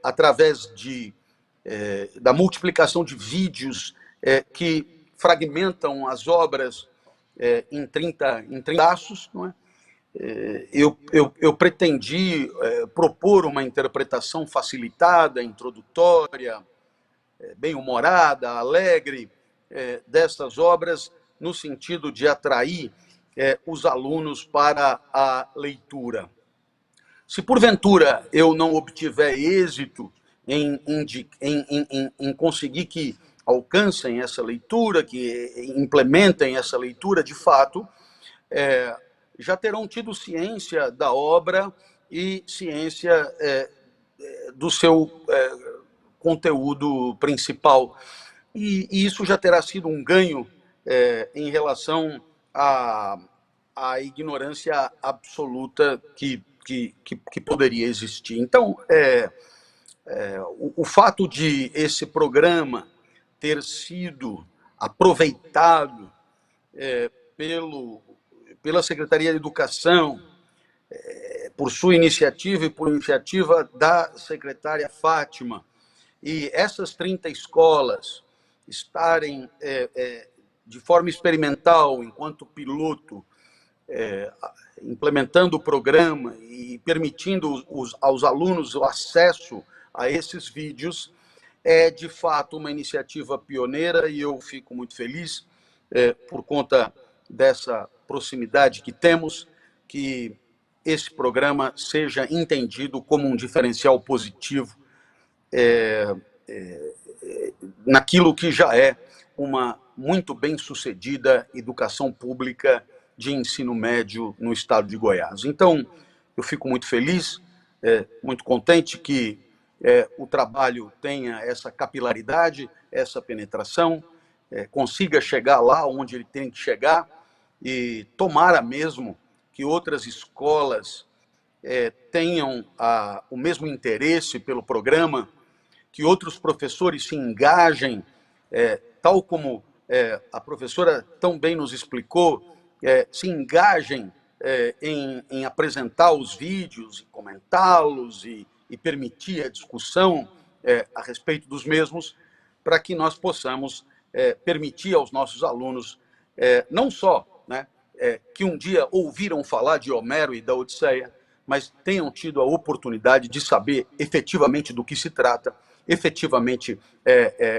através de da multiplicação de vídeos que fragmentam as obras em 30 pedaços, não é? Eu pretendi propor uma interpretação facilitada, introdutória, bem-humorada, alegre, dessas obras, no sentido de atrair os alunos para a leitura. Se porventura eu não obtiver êxito em conseguir que alcancem essa leitura, que implementem essa leitura de fato, já terão tido ciência da obra e ciência do seu conteúdo principal. E isso já terá sido um ganho em relação à ignorância absoluta que poderia existir. Então, o fato de esse programa ter sido aproveitado pela Secretaria de Educação, por sua iniciativa e por iniciativa da secretária Fátima, e essas 30 escolas estarem de forma experimental, enquanto piloto, implementando o programa e permitindo aos alunos o acesso a esses vídeos, é de fato uma iniciativa pioneira, e eu fico muito feliz por conta dessa proximidade que temos, que esse programa seja entendido como um diferencial positivo naquilo que já é uma muito bem-sucedida educação pública de ensino médio no estado de Goiás. Então, eu fico muito feliz, muito contente que o trabalho tenha essa capilaridade, essa penetração, consiga chegar lá onde ele tem que chegar, e tomara mesmo que outras escolas tenham o mesmo interesse pelo programa, que outros professores se engajem, tal como a professora tão bem nos explicou, se engajem em apresentar os vídeos, comentá-los e permitir a discussão a respeito dos mesmos, para que nós possamos permitir aos nossos alunos, não só que um dia ouviram falar de Homero e da Odisseia, mas tenham tido a oportunidade de saber efetivamente do que se trata, efetivamente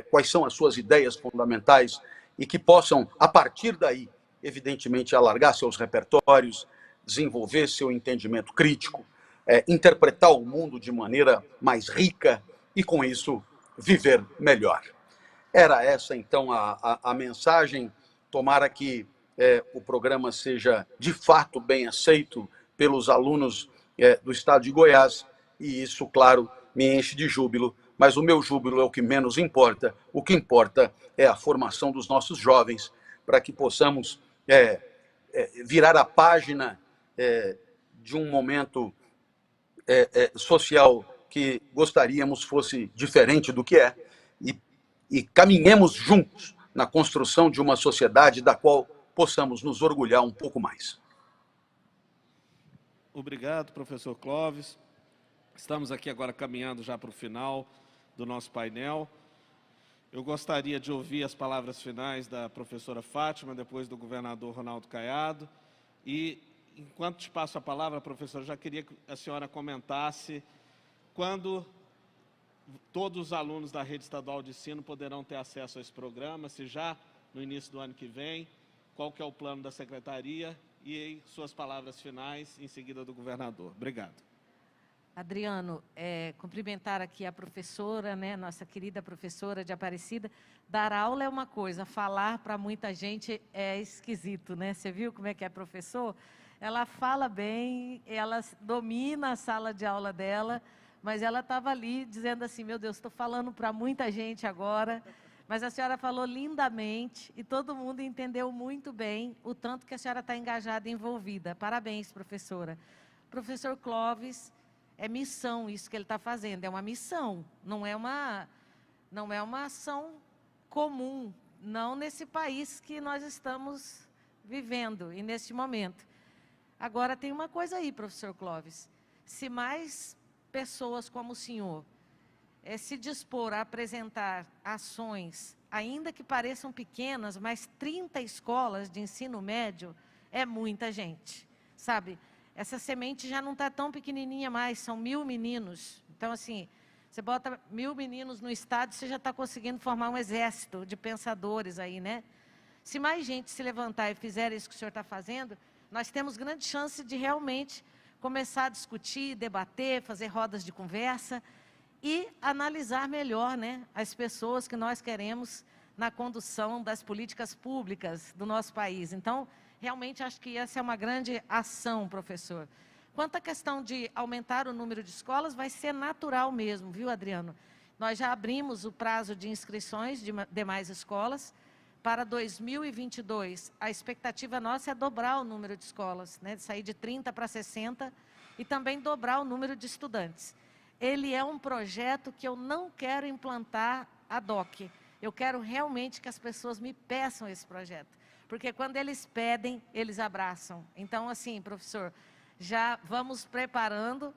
quais são as suas ideias fundamentais, e que possam, a partir daí, evidentemente, alargar seus repertórios, desenvolver seu entendimento crítico, interpretar o mundo de maneira mais rica e, com isso, viver melhor. Era essa, então, a mensagem. Tomara que o programa seja, de fato, bem aceito pelos alunos do estado de Goiás, e isso, claro, me enche de júbilo, mas o meu júbilo é o que menos importa. O que importa é a formação dos nossos jovens, para que possamos virar a página de um momento social que gostaríamos fosse diferente do que é, e caminhemos juntos na construção de uma sociedade da qual possamos nos orgulhar um pouco mais. Obrigado, professor Clóvis. Estamos aqui agora caminhando já para o final do nosso painel. Eu gostaria de ouvir as palavras finais da professora Fátima, depois do governador Ronaldo Caiado. E, enquanto te passo a palavra, professora, já queria que a senhora comentasse quando todos os alunos da rede estadual de ensino poderão ter acesso a esse programa, se já no início do ano que vem, qual que é o plano da secretaria, e suas palavras finais, em seguida do governador. Obrigado. Adriano, cumprimentar aqui a professora, nossa querida professora de Aparecida. Dar aula é uma coisa, falar para muita gente é esquisito, né? Você viu como é que é professor? Ela fala bem, ela domina a sala de aula dela, mas ela estava ali dizendo assim, meu Deus, estou falando para muita gente agora, mas a senhora falou lindamente e todo mundo entendeu muito bem o tanto que a senhora está engajada e envolvida. Parabéns, professora. Professor Clóvis, é missão isso que ele está fazendo, é uma missão, não é uma ação comum, não nesse país que nós estamos vivendo e neste momento. Agora, tem uma coisa aí, professor Clóvis, se mais pessoas como o senhor se dispor a apresentar ações, ainda que pareçam pequenas, mas 30 escolas de ensino médio é muita gente, sabe? Essa semente já não está tão pequenininha mais, são 1000 meninos. Então, assim, você bota 1000 meninos no estado, você já está conseguindo formar um exército de pensadores aí, né? Se mais gente se levantar e fizer isso que o senhor está fazendo, nós temos grande chance de realmente começar a discutir, debater, fazer rodas de conversa e analisar melhor, né, as pessoas que nós queremos na condução das políticas públicas do nosso país. Então, realmente acho que essa é uma grande ação, professor. Quanto à questão de aumentar o número de escolas, vai ser natural mesmo, viu, Adriano? Nós já abrimos o prazo de inscrições de demais escolas. Para 2022, a expectativa nossa é dobrar o número de escolas, né, de sair de 30 para 60 e também dobrar o número de estudantes. Ele é um projeto que eu não quero implantar ad hoc. Eu quero realmente que as pessoas me peçam esse projeto. Porque quando eles pedem, eles abraçam. Então, assim, professor, já vamos preparando,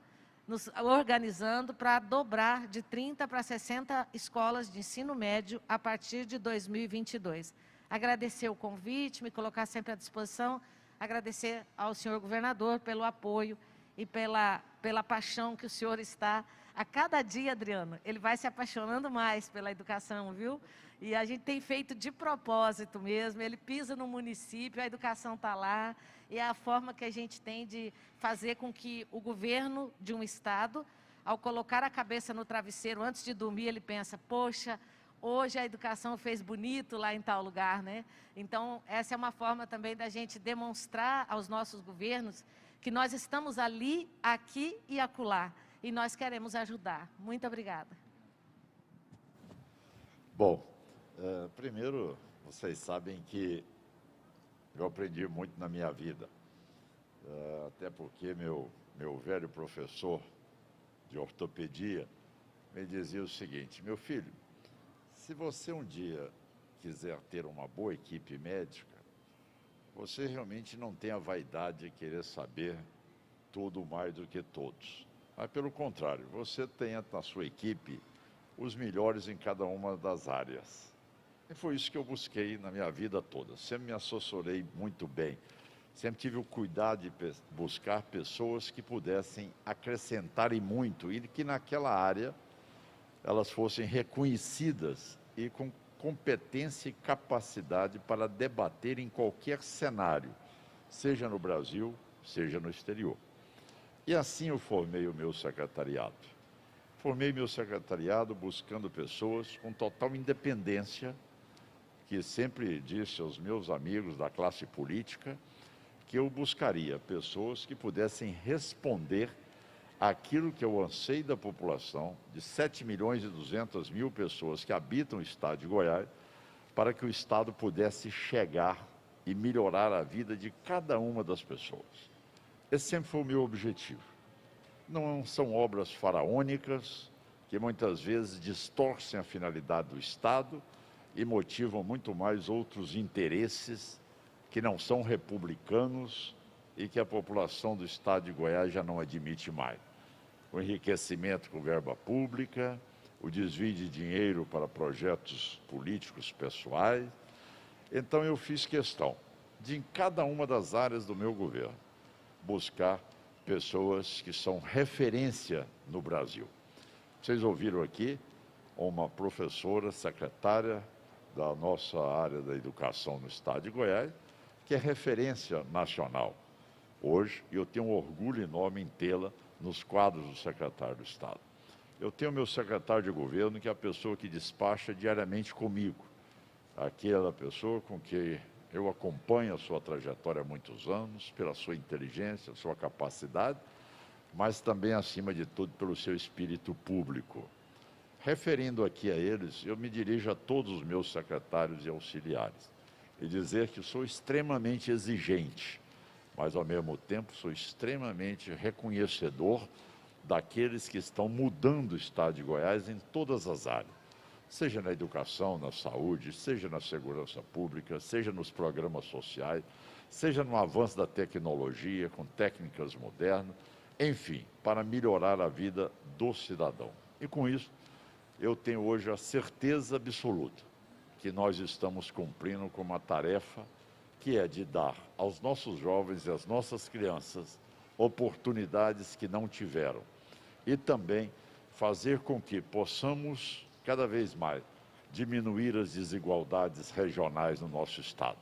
nos organizando para dobrar de 30 para 60 escolas de ensino médio a partir de 2022. Agradecer o convite, me colocar sempre à disposição, agradecer ao senhor governador pelo apoio e pela paixão que o senhor está. A cada dia, Adriano, ele vai se apaixonando mais pela educação, viu? E a gente tem feito de propósito mesmo, ele pisa no município, a educação está lá, e é a forma que a gente tem de fazer com que o governo de um estado, ao colocar a cabeça no travesseiro antes de dormir, ele pensa, poxa, hoje a educação fez bonito lá em tal lugar, né? Então, essa é uma forma também da gente demonstrar aos nossos governos que nós estamos ali, aqui e acolá, e nós queremos ajudar. Muito obrigada. Bom, primeiro, vocês sabem que eu aprendi muito na minha vida, até porque meu velho professor de ortopedia me dizia o seguinte, meu filho, se você um dia quiser ter uma boa equipe médica, você realmente não tem a vaidade de querer saber tudo mais do que todos. Mas, pelo contrário, você tenha na sua equipe os melhores em cada uma das áreas. E foi isso que eu busquei na minha vida toda. Sempre me assessorei muito bem. Sempre tive o cuidado de buscar pessoas que pudessem acrescentar e muito, e que naquela área elas fossem reconhecidas e com competência e capacidade para debater em qualquer cenário, seja no Brasil, seja no exterior. E assim eu formei o meu secretariado. Formei meu secretariado buscando pessoas com total independência, que sempre disse aos meus amigos da classe política que eu buscaria pessoas que pudessem responder aquilo que é o anseio da população, de 7.200.000 pessoas que habitam o estado de Goiás, para que o estado pudesse chegar e melhorar a vida de cada uma das pessoas. Esse sempre foi o meu objetivo. Não são obras faraônicas, que muitas vezes distorcem a finalidade do estado e motivam muito mais outros interesses que não são republicanos e que a população do estado de Goiás já não admite mais. O enriquecimento com verba pública, o desvio de dinheiro para projetos políticos pessoais. Então eu fiz questão de, em cada uma das áreas do meu governo, buscar pessoas que são referência no Brasil. Vocês ouviram aqui uma professora, secretária da nossa área da educação no estado de Goiás, que é referência nacional. Hoje, eu tenho um orgulho enorme em tê-la nos quadros do secretário do Estado. Eu tenho meu secretário de governo, que é a pessoa que despacha diariamente comigo. Aquela pessoa com quem eu acompanho a sua trajetória há muitos anos, pela sua inteligência, sua capacidade, mas também, acima de tudo, pelo seu espírito público. Referindo aqui a eles, eu me dirijo a todos os meus secretários e auxiliares e dizer que sou extremamente exigente, mas ao mesmo tempo sou extremamente reconhecedor daqueles que estão mudando o estado de Goiás em todas as áreas, seja na educação, na saúde, seja na segurança pública, seja nos programas sociais, seja no avanço da tecnologia, com técnicas modernas, enfim, para melhorar a vida do cidadão. E com isso, eu tenho hoje a certeza absoluta que nós estamos cumprindo com uma tarefa que é de dar aos nossos jovens e às nossas crianças oportunidades que não tiveram. E também fazer com que possamos, cada vez mais, diminuir as desigualdades regionais no nosso Estado.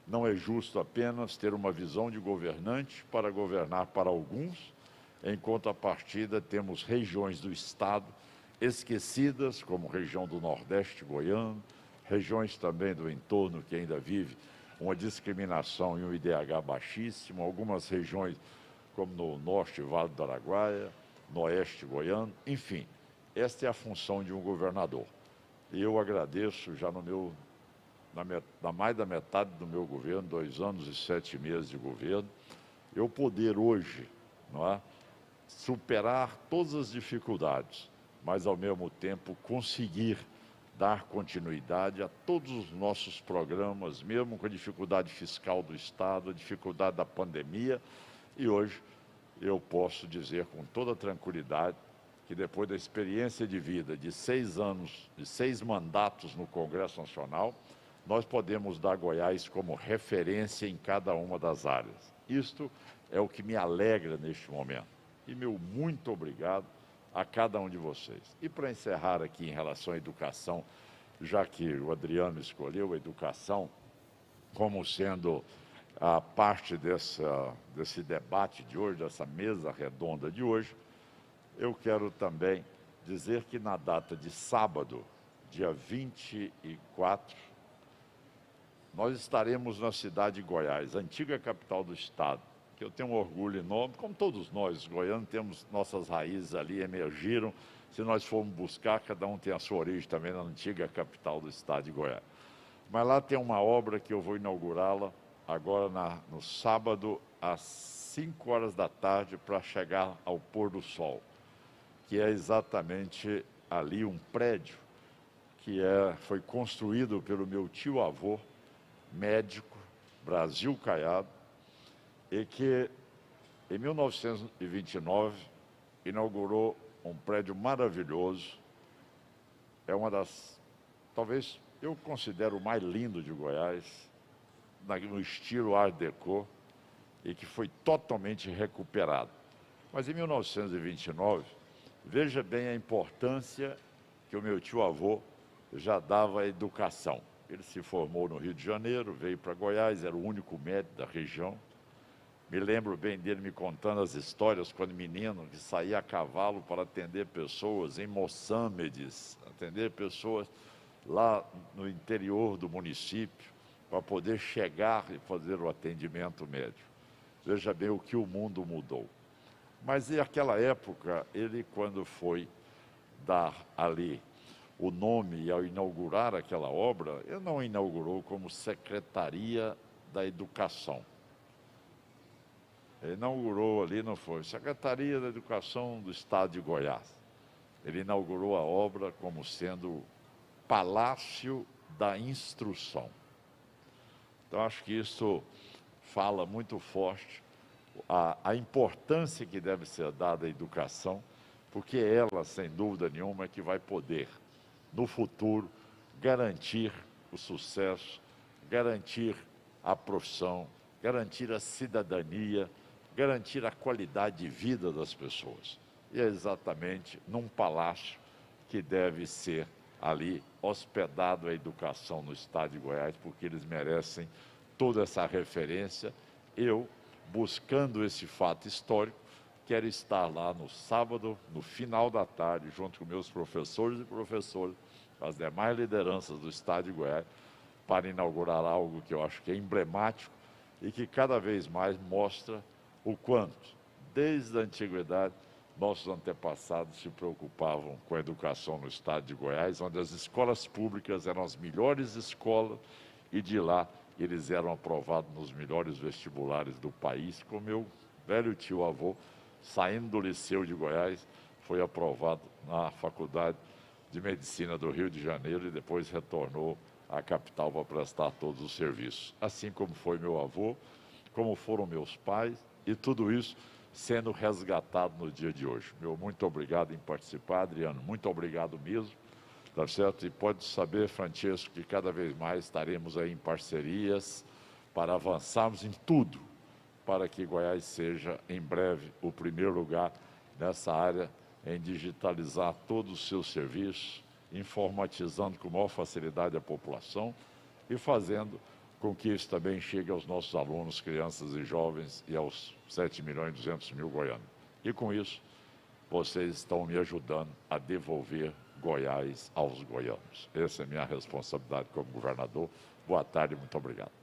Não é justo apenas ter uma visão de governante para governar para alguns, em contrapartida temos regiões do Estado esquecidas, como região do Nordeste goiano, regiões também do entorno que ainda vive uma discriminação e um IDH baixíssimo, algumas regiões como no Norte, Vale do Araguaia, no Oeste goiano, enfim, esta é a função de um governador. E eu agradeço já na mais da metade do meu governo, 2 anos e 7 meses de governo, eu poder hoje, não é, superar todas as dificuldades, mas ao mesmo tempo conseguir dar continuidade a todos os nossos programas, mesmo com a dificuldade fiscal do Estado, a dificuldade da pandemia, e hoje eu posso dizer com toda tranquilidade que depois da experiência de vida de 6 anos, de 6 mandatos no Congresso Nacional, nós podemos dar Goiás como referência em cada uma das áreas. Isto é o que me alegra neste momento. E meu muito obrigado a cada um de vocês. E para encerrar aqui em relação à educação, já que o Adriano escolheu a educação como sendo a parte desse debate de hoje, dessa mesa redonda de hoje, eu quero também dizer que na data de sábado, dia 24, nós estaremos na cidade de Goiás, antiga capital do estado, que eu tenho um orgulho enorme, como todos nós, goianos, temos nossas raízes ali, emergiram. Se nós formos buscar, cada um tem a sua origem também na antiga capital do estado de Goiás. Mas lá tem uma obra que eu vou inaugurá-la agora no sábado, às 5 horas da tarde, para chegar ao pôr do sol, que é exatamente ali um prédio que foi construído pelo meu tio-avô, médico, Brasil Caiado, e que, em 1929, inaugurou um prédio maravilhoso. É uma das, talvez, eu considero o mais lindo de Goiás, no estilo Art Deco, e que foi totalmente recuperado. Mas em 1929, veja bem a importância que o meu tio-avô já dava à educação. Ele se formou no Rio de Janeiro, veio para Goiás, era o único médico da região. Me lembro bem dele me contando as histórias quando menino, que saía a cavalo para atender pessoas em Moçambiques, atender pessoas lá no interior do município, para poder chegar e fazer o atendimento médico. Veja bem o que o mundo mudou. Mas naquela época, ele quando foi dar ali o nome e ao inaugurar aquela obra, ele não inaugurou como Secretaria da Educação. Ele inaugurou ali, não foi, Secretaria da Educação do Estado de Goiás. Ele inaugurou a obra como sendo Palácio da Instrução. Então, acho que isso fala muito forte a importância que deve ser dada à educação, porque ela, sem dúvida nenhuma, é que vai poder, no futuro, garantir o sucesso, garantir a profissão, garantir a cidadania, garantir a qualidade de vida das pessoas. E é exatamente num palácio que deve ser ali hospedado a educação no estado de Goiás, porque eles merecem toda essa referência. Eu, buscando esse fato histórico, quero estar lá no sábado, no final da tarde, junto com meus professores e professoras, as demais lideranças do estado de Goiás, para inaugurar algo que eu acho que é emblemático e que cada vez mais mostra o quanto, desde a antiguidade, nossos antepassados se preocupavam com a educação no estado de Goiás, onde as escolas públicas eram as melhores escolas e de lá eles eram aprovados nos melhores vestibulares do país, como meu velho tio-avô, saindo do Liceu de Goiás, foi aprovado na Faculdade de Medicina do Rio de Janeiro e depois retornou à capital para prestar todos os serviços. Assim como foi meu avô, como foram meus pais, e tudo isso sendo resgatado no dia de hoje. Meu muito obrigado em participar, Adriano, muito obrigado mesmo. tá certo? E pode saber, Francesco, que cada vez mais estaremos aí em parcerias para avançarmos em tudo, para que Goiás seja, em breve, o primeiro lugar nessa área em digitalizar todos os seus serviços, informatizando com maior facilidade a população e fazendo com que isso também chegue aos nossos alunos, crianças e jovens e aos 7.200.000 goianos. E com isso, vocês estão me ajudando a devolver Goiás aos goianos. Essa é a minha responsabilidade como governador. Boa tarde e muito obrigado.